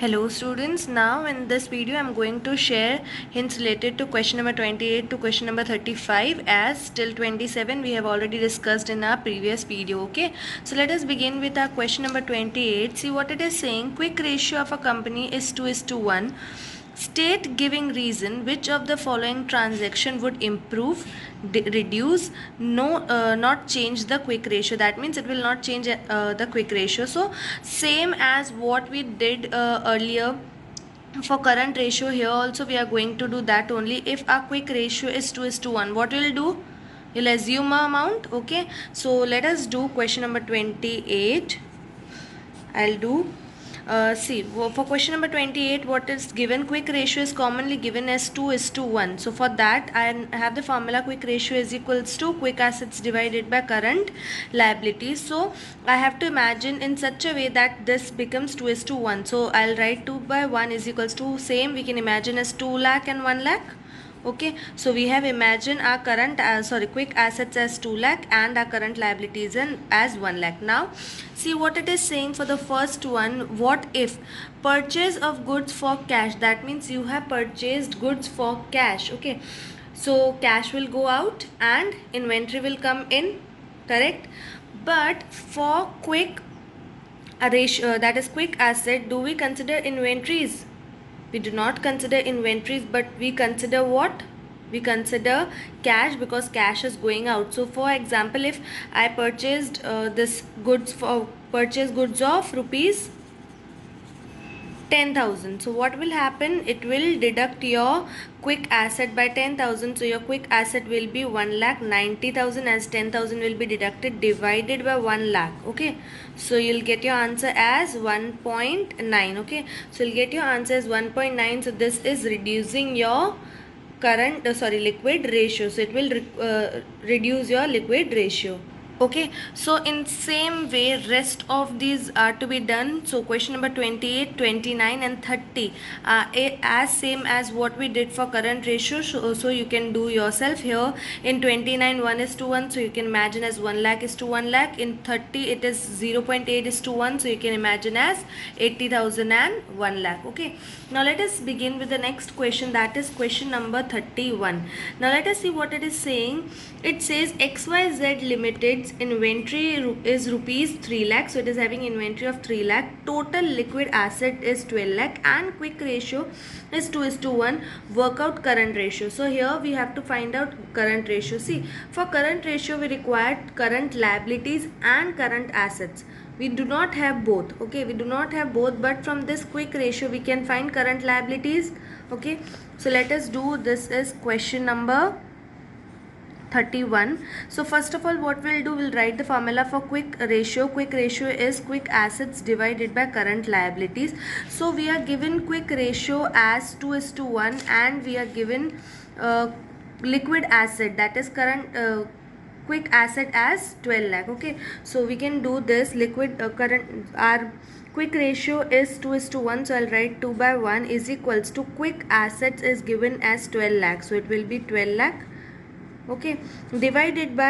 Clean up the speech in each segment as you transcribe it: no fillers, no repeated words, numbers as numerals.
Hello students, now in this video I am going to share hints related to question number 28 to question number 35, as till 27 we have already discussed in our previous video. Okay, so let us begin with our question number 28. See what it is saying. Quick ratio of a company is 2:1. State giving reason which of the following transaction would improve, reduce, not change the quick ratio. That means it will not change the quick ratio. So same as what we did earlier for current ratio, here also we are going to do that only. If our quick ratio is 2:1, what we'll do, you'll assume a amount. Okay, so let us do question number 28. I'll do see, for question number 28, what is given? Quick ratio is commonly given as 2:1. So for that I have the formula: quick ratio is equals to quick assets divided by current liabilities. So I have to imagine in such a way that this becomes 2:1. So I'll write 2/1 is equals to, same we can imagine as 2 lakh and 1 lakh. Okay, so we have imagined our current quick assets as 2 lakh and our current liabilities as 1 lakh. Now see what it is saying for the first one. What if purchase of goods for cash? That means you have purchased goods for cash. Okay, so cash will go out and inventory will come in, correct? But for quick ratio, that is quick asset, do we consider inventories? We do not consider inventories, but we consider what? We consider cash, because cash is going out. So for example, if I purchased this goods for purchase goods of rupees 10,000, so what will happen? It will deduct your quick asset by 10,000. So your quick asset will be 1,90,000, as 10,000 will be deducted, divided by 1 lakh. Okay, so you'll get your answer as 1.9. Okay, so you'll get your answer as 1.9. So this is reducing your current liquid ratio. So it will reduce your liquid ratio. Okay, so in same way rest of these are to be done. So question number 28, 29 and 30 as same as what we did for current ratio. So you can do yourself here. In 29, 1:1, so you can imagine as 1 lakh is to 1 lakh. In 30 it is 0.8 is to 1, so you can imagine as 80,000 and 1 lakh. Okay, now let us begin with the next question, that is question number 31. Now let us see what it is saying. It says XYZ Limited's inventory is rupees 3 lakh. So it is having inventory of 3 lakh. Total liquid asset is 12 lakh and quick ratio is 2:1. Work out current ratio. So here we have to find out current ratio. See, for current ratio we require current liabilities and current assets. We do not have both. Okay, we do not have both, but from this quick ratio we can find current liabilities. Okay, so let us do this. Is question number 31. So first of all, what we'll do, we'll write the formula for quick ratio. Quick ratio is quick assets divided by current liabilities. So we are given quick ratio as 2:1 and we are given liquid asset, that is current quick asset as 12 lakh. Okay, so we can do this. Liquid current, our quick ratio is 2:1, so I'll write 2/1 is equals to quick assets is given as 12 lakh, so it will be 12 lakh. Okay, divided by,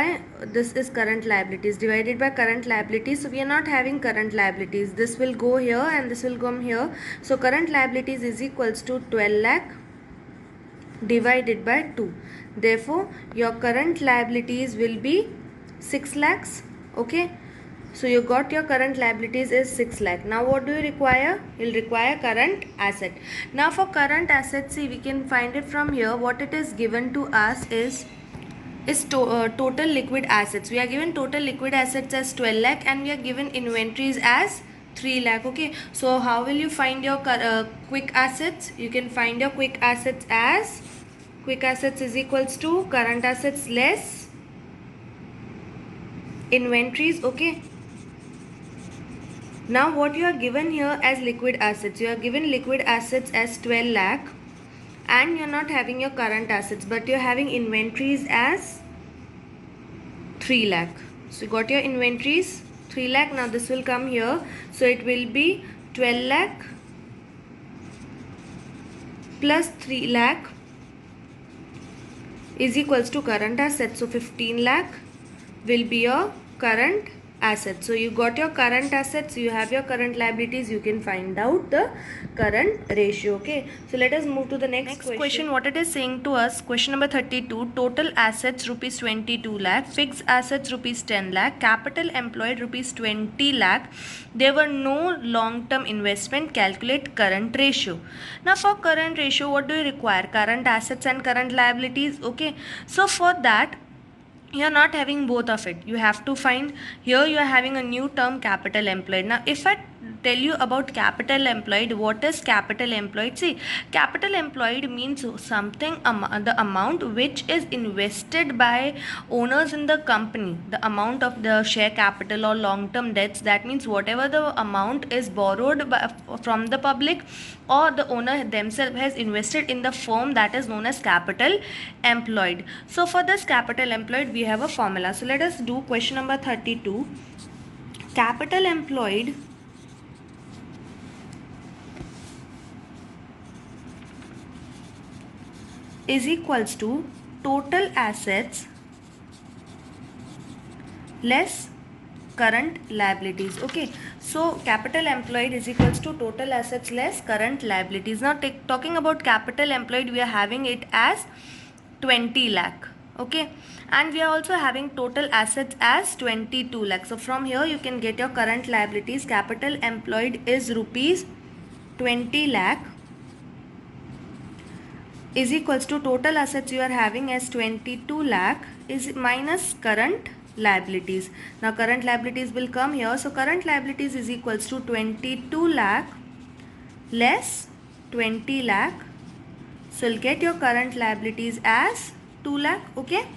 this is current liabilities, divided by current liabilities. So we are not having current liabilities, this will go here and this will come here. So current liabilities is equals to 12 lakh divided by 2. Therefore your current liabilities will be 6 lakhs. Okay, so you got your current liabilities is 6 lakh. Now what do you require? You'll require current asset. Now for current asset, see, we can find it from here. What it is given to us is total liquid assets. We are given total liquid assets as 12 lakh and we are given inventories as 3 lakh. Okay, so how will you find your quick assets? You can find your quick assets as, quick assets is equals to current assets less inventories. Okay, now what you are given here as liquid assets, you are given liquid assets as 12 lakh and you are not having your current assets, but you are having inventories as 3 lakh. So you got your inventories 3 lakh. Now this will come here, so it will be 12 lakh plus 3 lakh is equals to current assets. So 15 lakh will be your current assets. So you got your current assets, you have your current liabilities, you can find out the current ratio. Okay, so let us move to the next question. What it is saying to us, question number 32, total assets rupees 22 lakh, fixed assets rupees 10 lakh, capital employed rupees 20 lakh, there were no long term investment, calculate current ratio. Now for current ratio, what do you require? Current assets and current liabilities. Okay, so for that you are not having both of it, you have to find, here you are having a new term, capital employed. Now if I tell you about capital employed, what is capital employed? See, capital employed means something, the amount which is invested by owners in the company, the amount of the share capital or long term debts. That means whatever the amount is borrowed from the public or the owner themselves has invested in the firm, that is known as capital employed. So for this capital employed we have a formula. So let us do question number 32. Capital employed is equals to total assets less current liabilities. Okay, so capital employed is equals to total assets less current liabilities. Now talking about capital employed, we are having it as 20 lakh. Okay, and we are also having total assets as 22 lakh. So from here you can get your current liabilities. Capital employed is rupees 20 lakh is equals to total assets you are having as 22 lakh is minus current liabilities. Now current liabilities will come here. So current liabilities is equals to 22 lakh less 20 lakh. So you'll get your current liabilities as 2 lakh. Okay,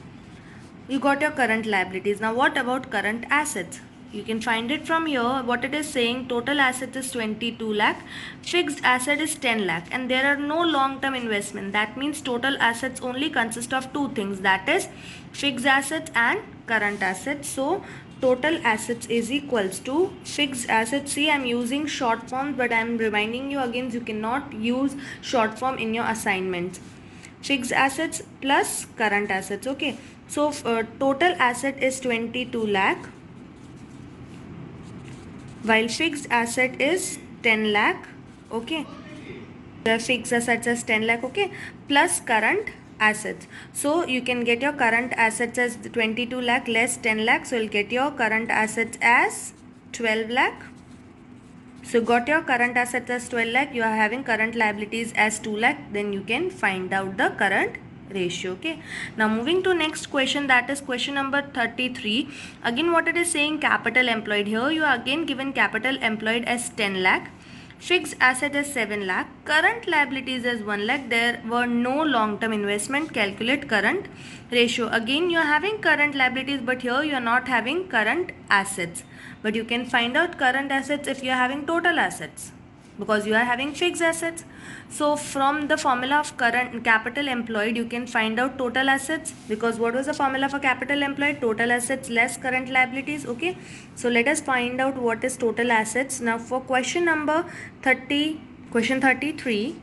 you got your current liabilities. Now what about current assets? You can find it from here. What it is saying, total assets is 22 lakh, fixed asset is 10 lakh, and there are no long term investment. That means total assets only consist of two things, that is fixed assets and current assets. So total assets is equals to fixed assets. See, I'm using short form, but I'm reminding you again, you cannot use short form in your assignments. Fixed assets plus current assets. Okay, so total asset is 22 lakh while fixed asset is 10 lakh. Okay, the fixed assets is 10 lakh. Okay, plus current assets. So you can get your current assets as 22 lakh less 10 lakh. So you'll get your current assets as 12 lakh. So got your current assets as 12 lakh, you are having current liabilities as 2 lakh, then you can find out the current ratio. Okay, now moving to next question, that is question number 33. Again what it is saying, capital employed. Here you are again given capital employed as 10 lakh, fixed asset as 7 lakh, current liabilities as 1 lakh, there were no long term investment, calculate current ratio. Again you are having current liabilities, but here you are not having current assets, but you can find out current assets if you are having total assets, because you are having fixed assets. So from the formula of current capital employed you can find out total assets, because what was the formula for capital employed? Total assets less current liabilities. Okay, so let us find out what is total assets. Now for question number 30, question 33,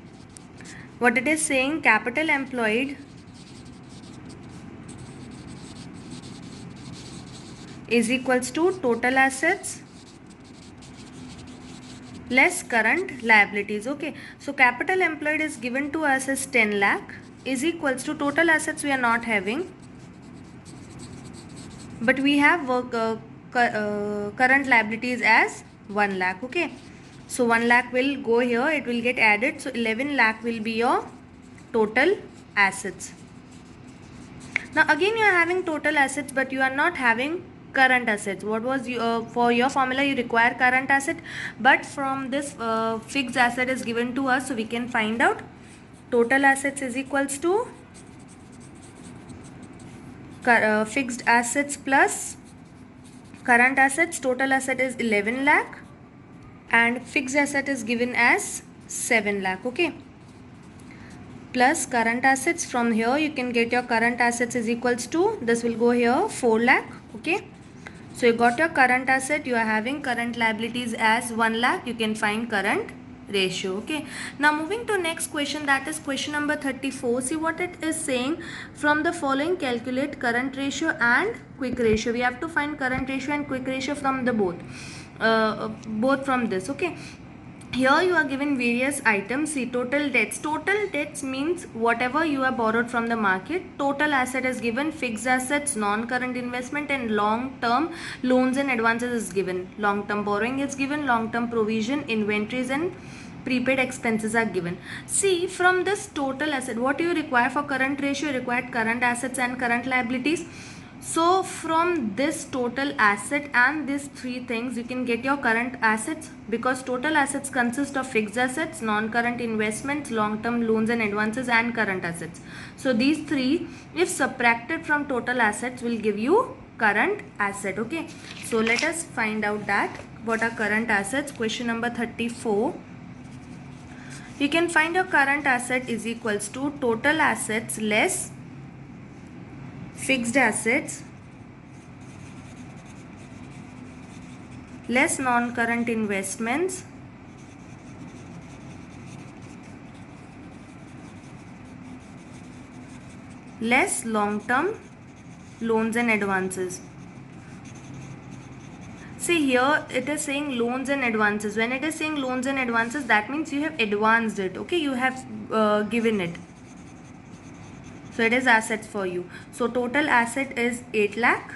what it is saying, capital employed is equals to total assets less current liabilities. Okay, so capital employed is given to us as 10 lakh is equals to total assets we are not having, but we have current liabilities as 1 lakh. Okay, so 1 lakh will go here, it will get added, so 11 lakh will be your total assets. Now again you are having total assets, but you are not having current assets. What was for your formula you require current asset, but from this fixed asset is given to us, so we can find out total assets is equals to fixed assets plus current assets. Total asset is 11 lakh and fixed asset is given as 7 lakh. Okay, plus current assets, from here you can get your current assets is equals to, this will go here, 4 lakh. Okay, so you got your current asset, you are having current liabilities as 1 lakh, you can find current ratio. Okay, now moving to next question, that is question number 34. See what it is saying: from the following calculate current ratio and quick ratio. We have to find current ratio and quick ratio from the both from this. Okay, here you are given various items. See, total debts. Total debts means whatever you have borrowed from the market. Total asset is given, fixed assets, non-current investment, and long-term loans and advances is given. Long-term borrowing is given, long-term provision, inventories and prepaid expenses are given. See, from this total asset, what do you require for current ratio? You require current assets and current liabilities. So from this total asset and these three things, you can get your current assets, because total assets consist of fixed assets, non-current investments, long-term loans and advances, and current assets. So these three, if subtracted from total assets, will give you current asset. Okay, so let us find out that what are current assets. Question number 34. You can find your current asset is equals to total assets less fixed assets less non-current investments less long-term loans and advances. See, here it is saying loans and advances. When it is saying loans and advances, that means you have advanced it. Okay, you have given it. So it is assets for you. So total asset is 8 lakh.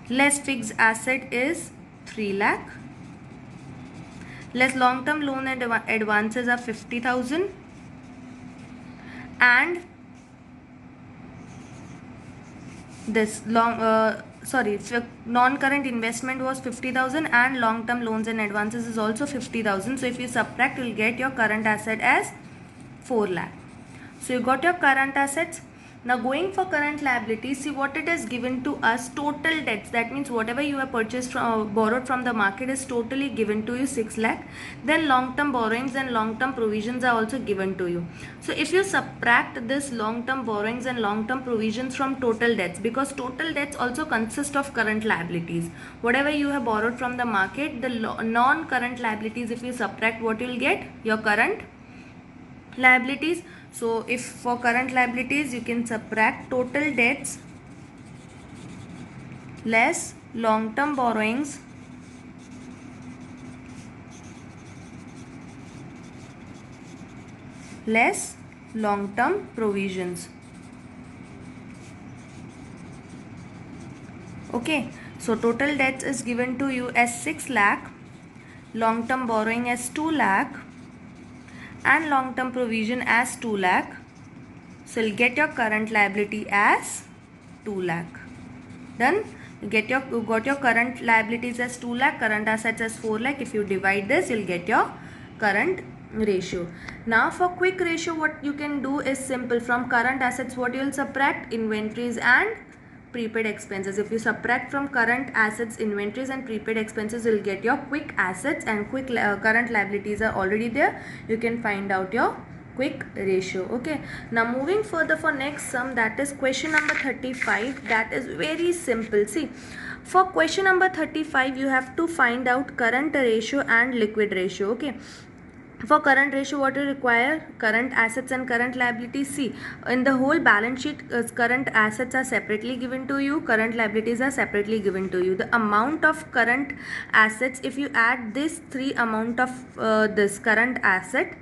Less fixed asset is 3 lakh. Less long-term loan and advances are 50,000. And this non-current investment was 50,000 and long-term loans and advances is also 50,000. So if you subtract, you will get your current asset as 4 lakh. So you got your current assets. Now going for current liabilities, see what it is given to us: total debts. That means whatever you have purchased from borrowed from the market is totally given to you, 6 lakh. Then long-term borrowings and long-term provisions are also given to you. So if you subtract this long-term borrowings and long-term provisions from total debts, because total debts also consist of current liabilities, whatever you have borrowed from the market, the non-current liabilities, if you subtract, what you will get? Your current liabilities. So if for current liabilities, you can subtract total debts less long-term borrowings less long-term provisions. Okay, so total debts is given to you as 6 lakh, long-term borrowing as 2 lakh, and long-term provision as 2 lakh. So you'll get your current liability as 2 lakh. Done. You got your current liabilities as 2 lakh, current assets as 4 lakh. If you divide this, you'll get your current ratio. Now for quick ratio, what you can do is simple. From current assets, what you will subtract? Inventories and prepaid expenses. If you subtract from current assets inventories and prepaid expenses, you will get your quick assets, and current liabilities are already there. You can find out your quick ratio. Okay, now moving further for next sum, that is question number 35. That is very simple. See, for question number 35, you have to find out current ratio and liquid ratio. Okay, for current ratio, what you require? Current assets and current liabilities. See, in the whole balance sheet, current assets are separately given to you, current liabilities are separately given to you. The amount of current assets, if you add this 3 amount of this current asset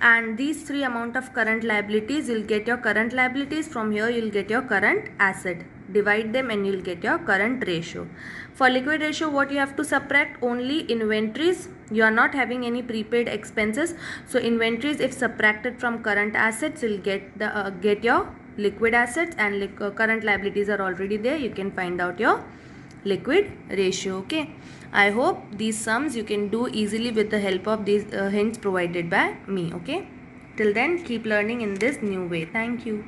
and these 3 amount of current liabilities, you'll get your current liabilities. From here, you'll get your current asset. Divide them and you'll get your current ratio. For liquid ratio, what you have to subtract? Only inventories. You are not having any prepaid expenses, so inventories, if subtracted from current assets, you'll get your liquid assets, and current liabilities are already there. You can find out your liquid ratio. Okay, I hope these sums you can do easily with the help of these hints provided by me. Okay, till then, keep learning in this new way. Thank you.